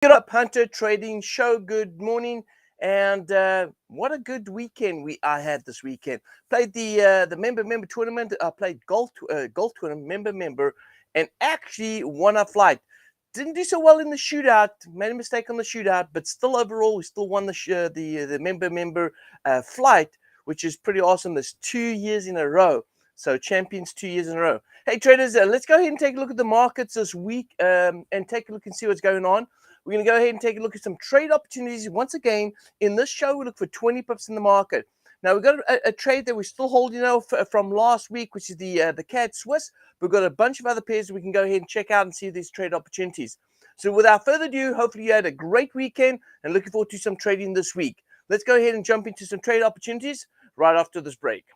Get up, Hunter Trading Show. Good morning, and what a good weekend I had this weekend. Played the member tournament. I played golf tournament member, and actually won a flight. Didn't do so well in the shootout. Made a mistake on the shootout, but still overall we still won the member flight, which is pretty awesome. There's 2 years in a row. So champions 2 years in a row. Hey traders, let's go ahead and take a look at the markets this week and take a look and see what's going on. We're going to go ahead and take a look at some trade opportunities. Once again, in this show, we look for 20 pips in the market. Now, we've got a trade that we're still holding from last week, which is the CAD Swiss. We've got a bunch of other pairs that we can go ahead and check out and see these trade opportunities. So without further ado, hopefully you had a great weekend and looking forward to some trading this week. Let's go ahead and jump into some trade opportunities right after this break.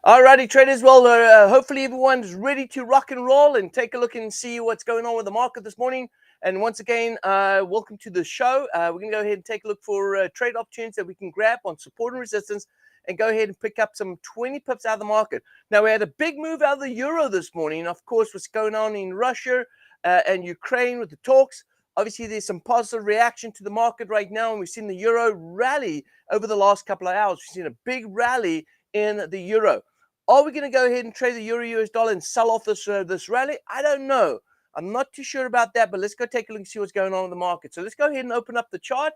Alrighty, traders. Well, hopefully everyone's ready to rock and roll and take a look and see what's going on with the market this morning. And once again, welcome to the show. We're going to go ahead and take a look for trade opportunities that we can grab on support and resistance and go ahead and pick up some 20 pips out of the market. Now, we had a big move out of the euro this morning. Of course, what's going on in Russia and Ukraine with the talks. Obviously, there's some positive reaction to the market right now, and we've seen the euro rally over the last couple of hours. We've seen a big rally in the euro. Are we going to go ahead and trade the euro-US dollar and sell off this rally? I don't know. I'm not too sure about that, but let's go take a look and see what's going on in the market. So let's go ahead and open up the chart.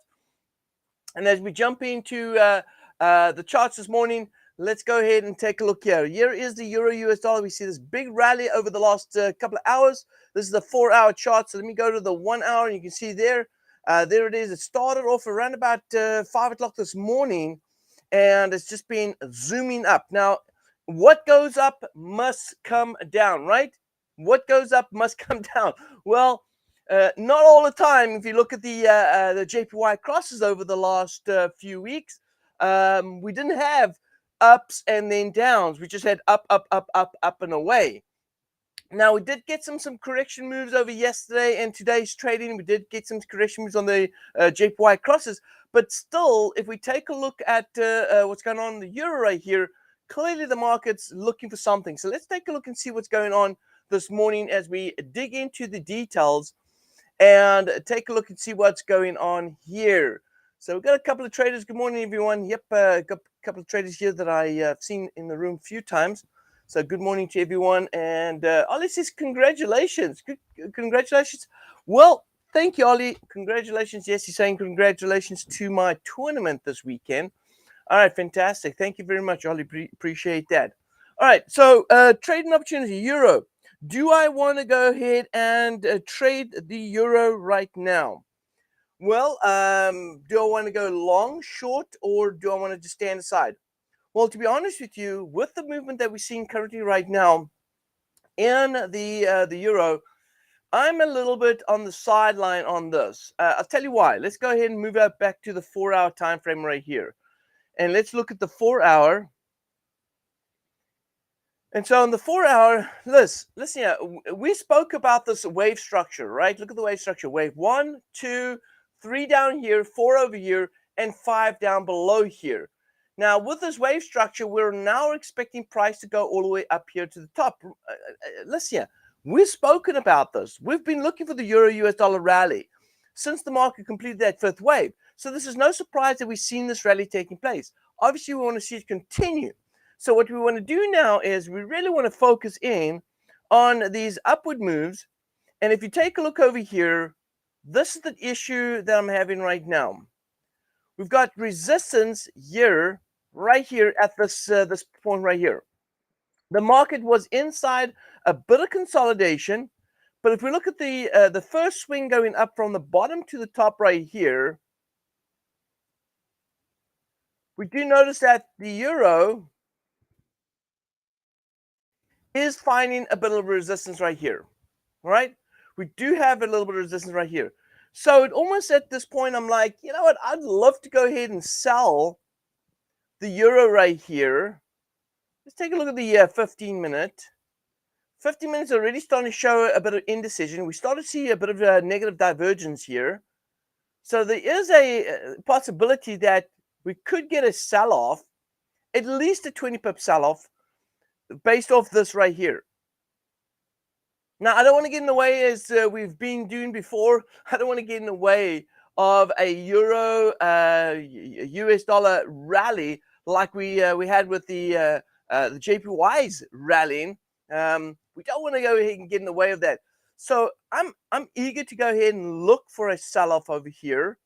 And as we jump into the charts this morning, let's go ahead and take a look here. Here is the euro-US dollar. We see this big rally over the last couple of hours. This is the 4-hour chart. So let me go to the 1 hour, and you can see there. There it is. It started off around about 5 o'clock this morning, and it's just been zooming up. Now, what goes up must come down, right? What goes up must come down. Well, not all the time. If you look at the JPY crosses over the last few weeks, we didn't have ups and then downs. We just had up, up, up, up, up and away. Now, we did get some correction moves over yesterday and today's trading. We did get some correction moves on the JPY crosses. But still, if we take a look at what's going on in the euro right here, clearly the market's looking for something. So let's take a look and see what's going on this morning as we dig into the details and take a look and see what's going on here. So we've got a couple of traders. Good morning, everyone. Yep, got a couple of traders here that I've seen in the room a few times. So good morning to everyone. And Ollie says, congratulations. Congratulations. Well, thank you, Ollie. Congratulations. Yes, he's saying congratulations to my tournament this weekend. All right, fantastic. Thank you very much, Ollie. Appreciate that. All right, so trading opportunity, euro. Do I want to go ahead and trade the euro right now? Well, do I want to go long, short, or do I want to just stand aside? Well, to be honest with you, with the movement that we're seeing currently right now in the euro, I'm a little bit on the sideline on this. I'll tell you why. Let's go ahead and move out back to the 4-hour time frame right here. And let's look at the 4-hour. And so on the 4-hour, listen here, we spoke about this wave structure, right? Look at the wave structure. Wave 1, 2, 3 down here, 4 over here, and 5 down below here. Now, with this wave structure, we're now expecting price to go all the way up here to the top. Listen here, we've spoken about this. We've been looking for the euro-US dollar rally since the market completed that 5th wave. So this is no surprise that we've seen this rally taking place. Obviously, we want to see it continue. So what we want to do now is we really want to focus in on these upward moves. And if you take a look over here, this is the issue that I'm having right now. We've got resistance here, right here at this point right here. The market was inside a bit of consolidation. But if we look at the first swing going up from the bottom to the top right here, we do notice that the euro is finding a bit of resistance right here. All right, we do have a little bit of resistance right here. So it almost at this point, I'm like, you know what? I'd love to go ahead and sell the euro right here. Let's take a look at the 15 minute. 15 minutes already starting to show a bit of indecision. We start to see a bit of a negative divergence here. So there is a possibility that we could get a sell-off, at least a 20 pip sell-off, based off this right here. Now, I don't want to get in the way, as we've been doing before. I don't want to get in the way of a euro US dollar rally like we had with the JPYs rallying. We don't want to go ahead and get in the way of that. So I'm eager to go ahead and look for a sell-off over here,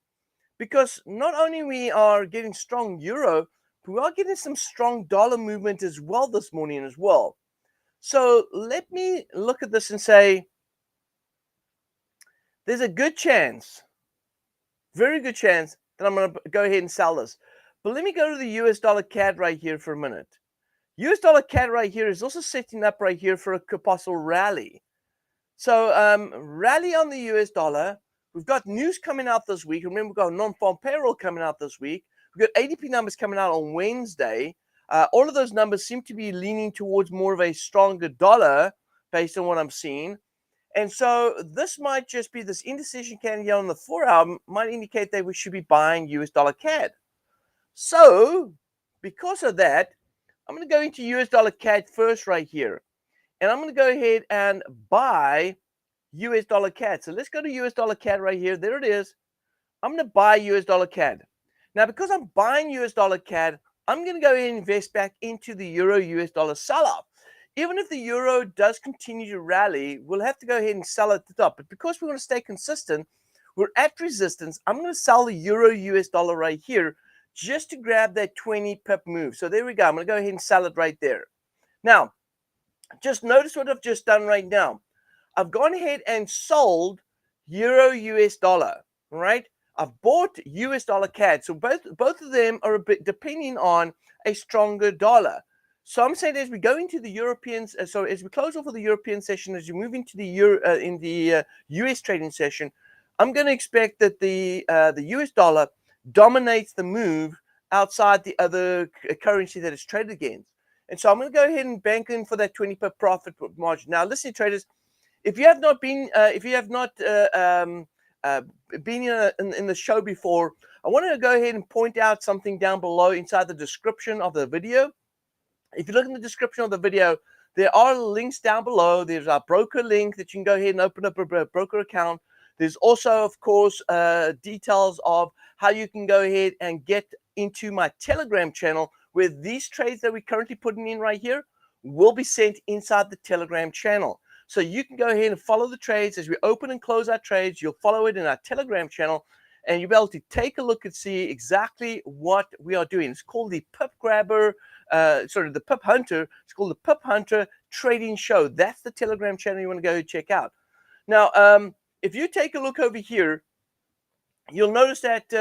because not only we are getting strong euro, but we are getting some strong dollar movement as well this morning as well. So let me look at this and say, there's a good chance, very good chance, that I'm going to go ahead and sell this. But let me go to the US dollar CAD right here for a minute. US dollar CAD right here is also setting up right here for a possible rally. So rally on the US dollar. We've got news coming out this week. Remember, we've got non-farm payroll coming out this week. We've got ADP numbers coming out on Wednesday. All of those numbers seem to be leaning towards more of a stronger dollar based on what I'm seeing. And so this might just be this indecision candle here on the 4-hour might indicate that we should be buying US dollar CAD. So because of that, I'm going to go into US dollar CAD first right here. And I'm going to go ahead and buy US dollar CAD. So let's go to US dollar CAD right here. There it is. I'm going to buy US dollar CAD. Now, because I'm buying US dollar CAD, I'm going to go ahead and invest back into the euro US dollar sell-off. Even if the euro does continue to rally, we'll have to go ahead and sell at the top. But because we want to stay consistent, we're at resistance. I'm going to sell the euro US dollar right here just to grab that 20 pip move. So there we go. I'm going to go ahead and sell it right there. Now, just notice what I've just done right now. I've gone ahead and sold euro US dollar, right? I've bought US dollar CAD. So both of them are a bit depending on a stronger dollar. So I'm saying as we go into the Europeans, so as we close off of the European session, as you move into the US trading session, I'm going to expect that the US dollar dominates the move outside the other currency that it's traded against. And so I'm going to go ahead and bank in for that 20 pip profit margin. Now, listen, traders, if you have not been, been in the show before, I want to go ahead and point out something down below inside the description of the video. If you look in the description of the video, there are links down below. There's our broker link that you can go ahead and open up a broker account. There's also, of course, details of how you can go ahead and get into my Telegram channel, where these trades that we're currently putting in right here will be sent inside the Telegram channel. So you can go ahead and follow the trades as we open and close our trades. You'll follow it in our Telegram channel, and you'll be able to take a look and see exactly what we are doing. It's called the Pip Grabber, the Pip Hunter. It's called the Pip Hunter Trading Show. That's the Telegram channel you want to go check out. Now, if you take a look over here, you'll notice that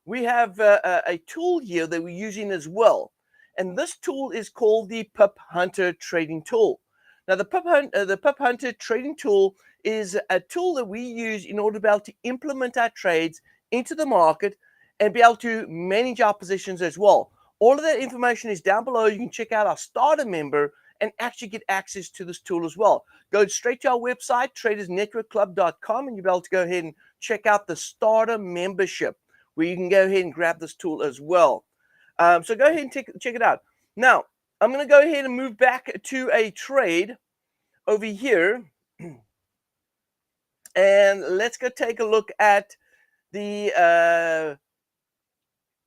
we have a tool here that we're using as well. And this tool is called the Pip Hunter Trading Tool. Now, the Pip Hunter Trading Tool is a tool that we use in order to be able to implement our trades into the market and be able to manage our positions as well. All of that information is down below. You can check out our starter member and actually get access to this tool as well. Go straight to our website, TradersNetworkClub.com, and you'll be able to go ahead and check out the starter membership, where you can go ahead and grab this tool as well. So go ahead and check it out. Now, I'm going to go ahead and move back to a trade over here. And let's go take a look at the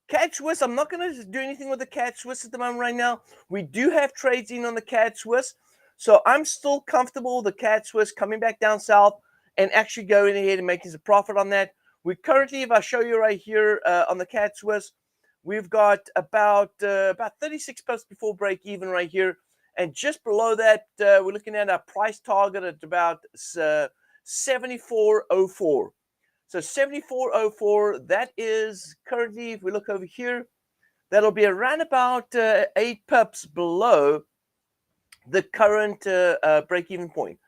CAD Swiss. I'm not going to do anything with the CAD Swiss at the moment right now. We do have trades in on the CAD Swiss. So I'm still comfortable with the CAD Swiss coming back down south and actually going ahead and making some profit on that. We currently, if I show you right here on the CAD Swiss, we've got about 36 pips before break even right here. And just below that, we're looking at our price target at about 74.04. So 74.04, that is currently, if we look over here, that'll be around about 8 pips below the current break-even point.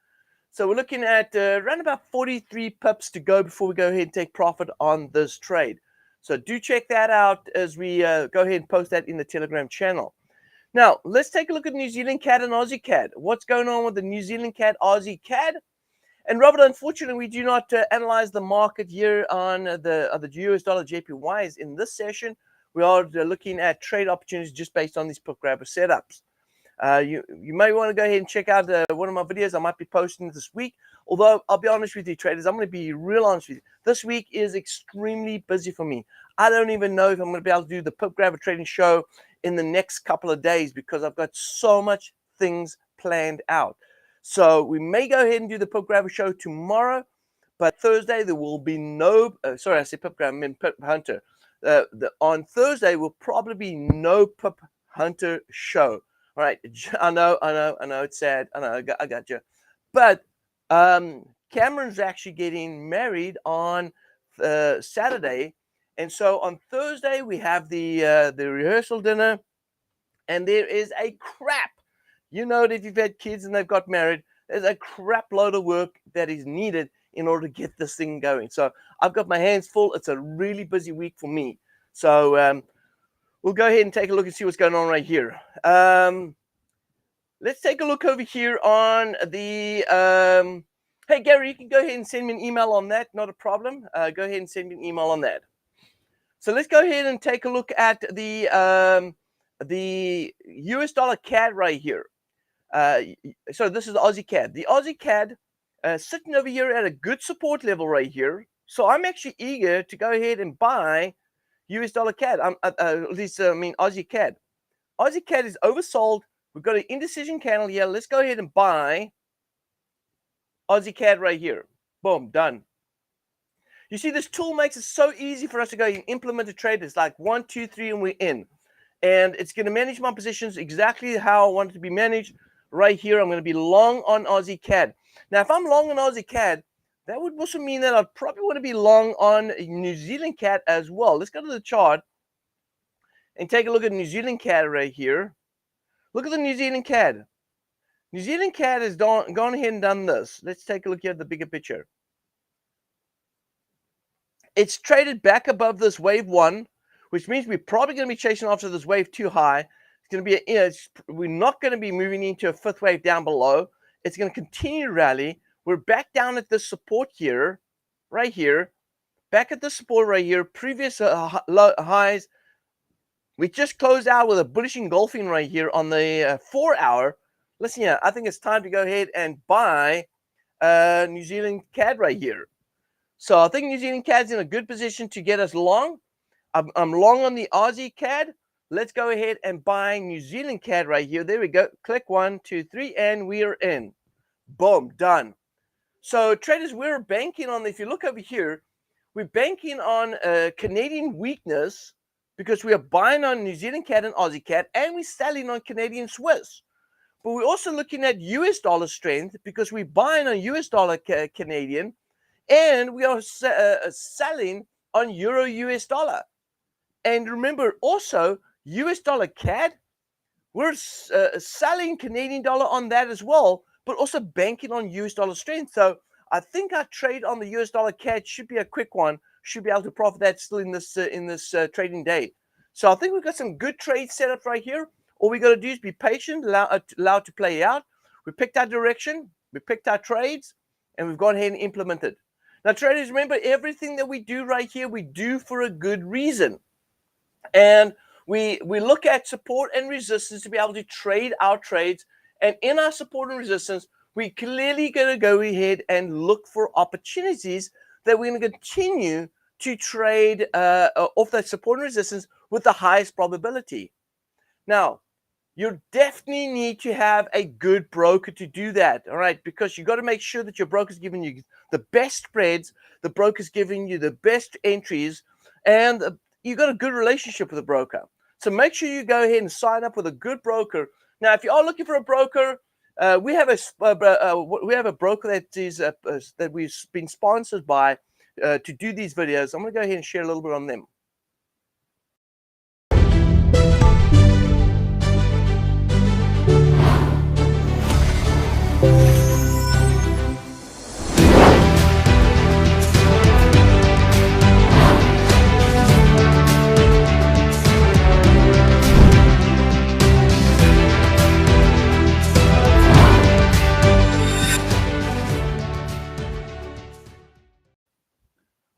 So we're looking at around about 43 pips to go before we go ahead and take profit on this trade. So do check that out as we go ahead and post that in the Telegram channel. Now, let's take a look at New Zealand CAD and Aussie CAD. What's going on with the New Zealand CAD, Aussie CAD? And Robert, unfortunately, we do not analyze the market here on the US dollar JPYs in this session. We are looking at trade opportunities just based on these put grabber setups. You may want to go ahead and check out one of my videos I might be posting this week. Although, I'll be honest with you, traders, I'm going to be real honest with you. This week is extremely busy for me. I don't even know if I'm going to be able to do the Pip Grabber Trading Show in the next couple of days because I've got so much things planned out. So we may go ahead and do the Pip Grabber Show tomorrow, but Thursday there will be no, sorry, I said Pip Grabber, I mean Pip Hunter. On Thursday will probably be no Pip Hunter Show. All right, I know, it's sad. I know, I got you. But Cameron's actually getting married on Saturday. And so on Thursday, we have the rehearsal dinner. And there is a crap. You know that if you've had kids and they've got married, there's a crap load of work that is needed in order to get this thing going. So I've got my hands full. It's a really busy week for me. So we'll go ahead and take a look and see what's going on right here. Let's take a look over here on the, hey, Gary, you can go ahead and send me an email on that. Not a problem. Go ahead and send me an email on that. So let's go ahead and take a look at the US dollar CAD right here. So this is the Aussie CAD. The Aussie CAD sitting over here at a good support level right here. So I'm actually eager to go ahead and buy US dollar CAD. At least, I mean, Aussie CAD. Aussie CAD is oversold. We've got an indecision candle here. Let's go ahead and buy Aussie CAD right here. Boom, done. You see, this tool makes it so easy for us to go and implement a trade. It's like 1, 2, 3, and we're in. And it's going to manage my positions exactly how I want it to be managed. Right here, I'm going to be long on Aussie CAD. Now, if I'm long on Aussie CAD, that would also mean that I'd probably want to be long on New Zealand CAD as well. Let's go to the chart and take a look at New Zealand CAD right here. Look at the New Zealand CAD. New Zealand CAD has gone ahead and done this. Let's take a look here at the bigger picture. It's traded back above this wave 1, which means we're probably going to be chasing after this wave 2 high. It's going to be, we're not going to be moving into a 5th wave down below. It's going to continue to rally. We're back down at this support here, right here. Back at the support right here. Previous highs. We just closed out with a bullish engulfing right here on the 4-hour. Listen here, I think it's time to go ahead and buy New Zealand CAD right here. So I think New Zealand CAD's in a good position to get us long. I'm long on the Aussie CAD. Let's go ahead and buy New Zealand CAD right here. There we go. Click 1, 2, 3, and we are in. Boom, done. So traders, we're banking on, if you look over here, we're banking on Canadian weakness, because we are buying on New Zealand CAD and Aussie CAD, and we're selling on Canadian Swiss. But we're also looking at US dollar strength because we're buying on US dollar Canadian, and we are selling on Euro US dollar. And remember also, US dollar CAD, we're selling Canadian dollar on that as well, but also banking on US dollar strength. So I think our trade on the US dollar CAD should be a quick one. Should be able to profit that still in this trading day. So I think we've got some good trade setup right here. All we got to do is be patient, allow it to play out. We picked our direction, we picked our trades, and we've gone ahead and implemented. Now, traders, remember, everything that we do right here, we do for a good reason. And we look at support and resistance to be able to trade our trades. And in our support and resistance, we clearly going to go ahead and look for opportunities that we're going to continue to trade off that support and resistance with the highest probability. Now, you definitely need to have a good broker to do that, all right? Because you got to make sure that your broker's giving you the best spreads, the broker's giving you the best entries, and you got a good relationship with the broker. So make sure you go ahead and sign up with a good broker. Now, if you are looking for a broker, we have a broker that we've been sponsored by to do these videos. I'm going to go ahead and share a little bit on them.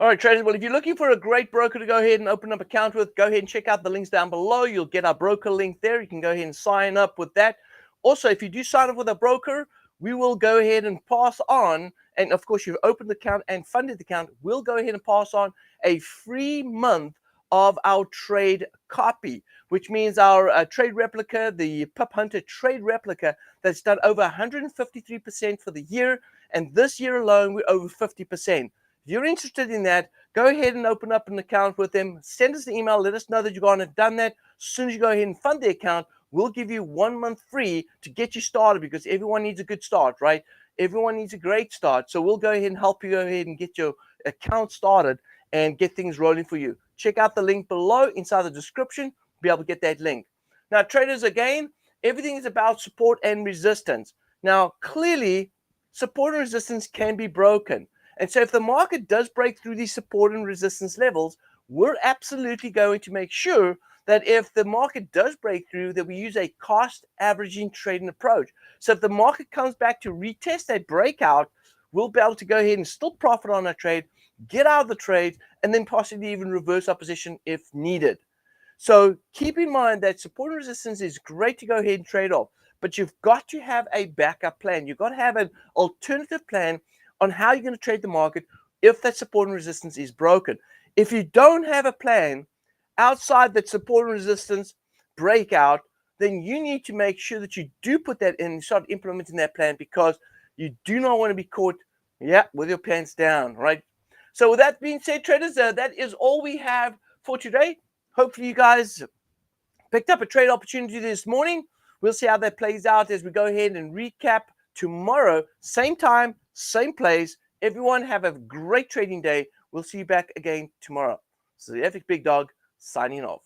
All right, traders. Well, if you're looking for a great broker to go ahead and open up an account with, go ahead and check out the links down below. You'll get our broker link there. You can go ahead and sign up with that. Also, if you do sign up with a broker, we will go ahead and pass on, and of course, you've opened the account and funded the account, we'll go ahead and pass on a free month of our trade copy, which means our trade replica, the Pip Hunter Trade Replica, that's done over 153% for the year. And this year alone, we're over 50%. If you're interested in that, go ahead and open up an account with them. Send us an email. Let us know that you've gone and done that. As soon as you go ahead and fund the account, we'll give you 1 month free to get you started, because everyone needs a good start, right? Everyone needs a great start. So we'll go ahead and help you go ahead and get your account started and get things rolling for you. Check out the link below inside the description. Be able to get that link. Now, traders, again, everything is about support and resistance. Now, clearly, support and resistance can be broken. And so if the market does break through these support and resistance levels, we're absolutely going to make sure that if the market does break through, that we use a cost averaging trading approach. So if the market comes back to retest that breakout, we'll be able to go ahead and still profit on our trade, get out of the trade, and then possibly even reverse our position if needed. So keep in mind that support and resistance is great to go ahead and trade off, but you've got to have a backup plan. You've got to have an alternative plan on how you're going to trade the market if that support and resistance is broken. If you don't have a plan outside that support and resistance breakout, then you need to make sure that you do put that in and start implementing that plan, because you do not want to be caught, with your pants down, right? So with that being said, traders, that is all we have for today. Hopefully you guys picked up a trade opportunity this morning. We'll see how that plays out as we go ahead and recap tomorrow. Same time, same place. Everyone have a great trading day. We'll see you back again tomorrow. So the FxBigDog signing off.